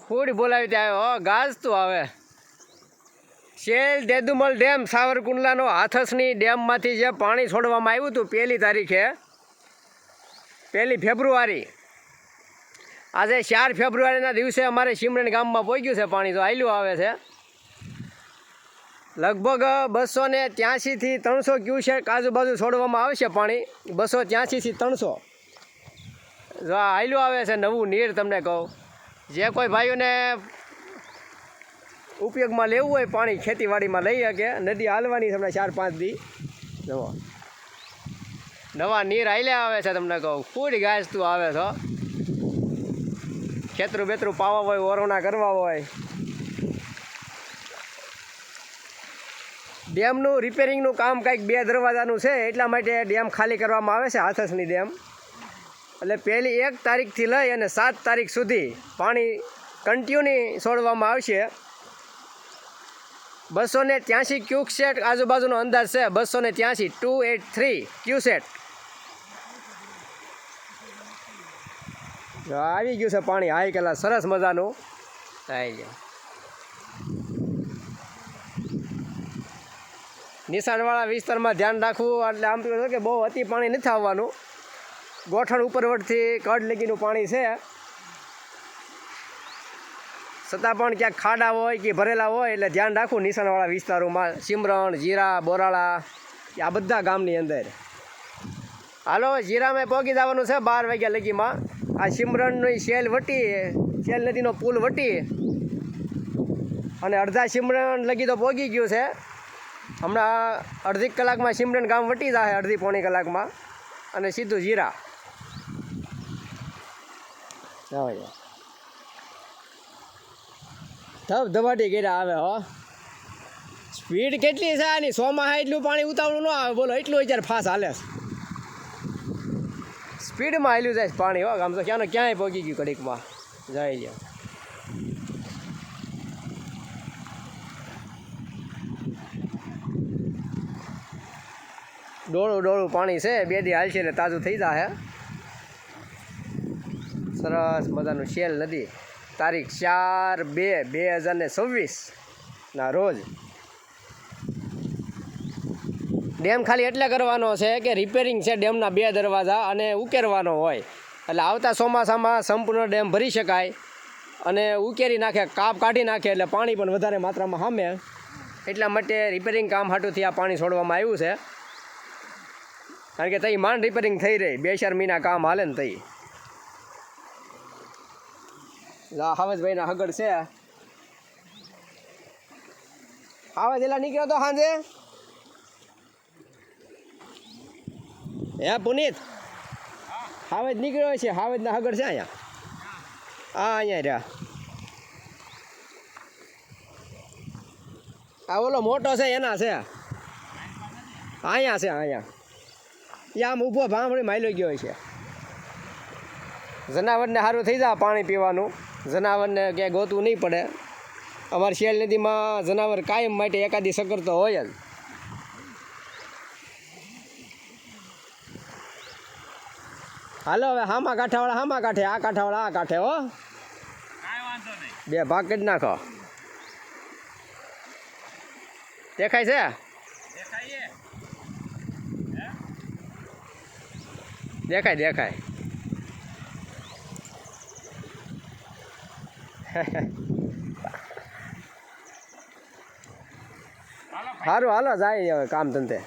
food બોલાવી ત્યાં હો ગાજતું આવે શેલ દેદુમલ ડેમ સાવરકુંડલાનો હાથસની ડેમમાંથી જે પાણી છોડવામાં આવ્યું હતું 1 તારીખે 1 ફેબ્રુઆરી આજે 4 ફેબ્રુઆરીના દિવસે અમારે સિમરન ગામમાં પહોંચ્યું છે પાણી તો આયલું આવે છે લગભગ 283 થી 300 ક્યુસેક આજુબાજુ છોડવામાં આવશે પાણી 283 થી 300 જો આયલું આવે છે નવું નીર તમને કહું જે કોઈ ભાઈઓને ઉપયોગમાં લેવું હોય પાણી ખેતીવાડીમાં લઈ શકે નદી હાલવાની તમને 4-5 દી જુઓ નવા નીર હાલ્યા આવે છે તમને કહું ફૂડ ગાજતું આવે છો ખેતરું બેતરું પાવા હોય ઓરવણા કરવા હોય ડેમનું રિપેરિંગનું કામ કંઈક 2 દરવાજાનું છે એટલા માટે ડેમ ખાલી કરવામાં આવે છે હાથસની ડેમ એટલે પહેલી 1 તારીખથી લઈ અને 7 તારીખ સુધી પાણી કન્ટિન્યુ છોડવામાં આવશે 283 ક્યુસેક આજુબાજુનો અંદાજ છે 283 ક્યુસેક આવી ગયું છે પાણી હાઈ કલા સરસ મજાનું આવી ગયા નિશાનવાળા વિસ્તારમાં ધ્યાન રાખવું એટલે આમ તો કે બહુ અતિ પાણી નથી આવવાનું ગોઠણ ઉપરવટથી કડ લગીનું પાણી છે છતાં પણ ક્યાંક ખાડા હોય કે ભરેલા હોય એટલે ધ્યાન રાખવું નિશાનવાળા વિસ્તારોમાં સિમરણ જીરા બોરાળા આ બધા ગામની અંદર હાલો જીરામાં પહોંચી જવાનું છે 12 વાગ્યા લગીમાં આ સિમરણની શેલ નદીનો પુલ વટી અને અડધા સિમરણ લગી તો પહોંચી ગયું છે હમણાં અડધી કલાકમાં સિમરણ ગામ વટી જાય અડધી પોણી કલાકમાં અને સીધું જીરા ધબધબાટી કર્યા આવે હો સ્પીડ કેટલી છે આની 100 માં એટલું પાણી ઉતાવળું ન આવે બોલો એટલું અત્યારે ફાસ્ટ હાલે સ્પીડમાં હાલ્યું જાય પાણી હો આમ તો ક્યાંય પહોંચી ગયું કડીકમાં જાય છે ડોળું પાણી છે 2 દી હાલશે એટલે તાજું થઈ જાય સરસ મજાનું શેલ નદી તારીખ 4/2/2026 ના રોજ ડેમ ખાલી એટલે કરવાનો છે કે રિપેરિંગ છે ડેમના 2 દરવાજા અને ઉકેરવાનો હોય એટલે આવતા ચોમાસામાં સંપૂર્ણ ડેમ ભરી શકાય અને ઉકેરી નાખે કાપ કાઢી નાખે એટલે પાણી પણ વધારે માત્રામાં સામે એટલા માટે રિપેરિંગ કામ હાટુથી આ પાણી છોડવામાં આવ્યું છે કારણ કે તઈ માંડ રિપેરિંગ થઈ રહી 2-4 મહિના કામ હાલે ને તઈ હાવેશભાઈના હગડ છે હાવેશ એલા નીકળ્યો તો સાંજે હે પુનિત હાવેશ નીકળ્યો છે હાવેશના હગડ છે અહીંયા અહીંયા રહ્યા આ ઓલો મોટો છે એના છે અહીંયા એ આમ ઊભો ભાંભળી માયલો ગયો છે જનાવરને સારું થઈ જાય પાણી પીવાનું જનાવરને ક્યાંય ગોતવું નહીં પડે અમારી શેલ નદીમાં જનાવર કાયમ માટે એકાદી સકર તો હોય જ હાલો હવે હામા કાંઠાવાળા હામા કાંઠે આ કાંઠાવાળા આ કાંઠે હો 2 ભાગ કરી નાખો દેખાય છે દેખાય સારું હાલો જાય હવે કામ ધંધે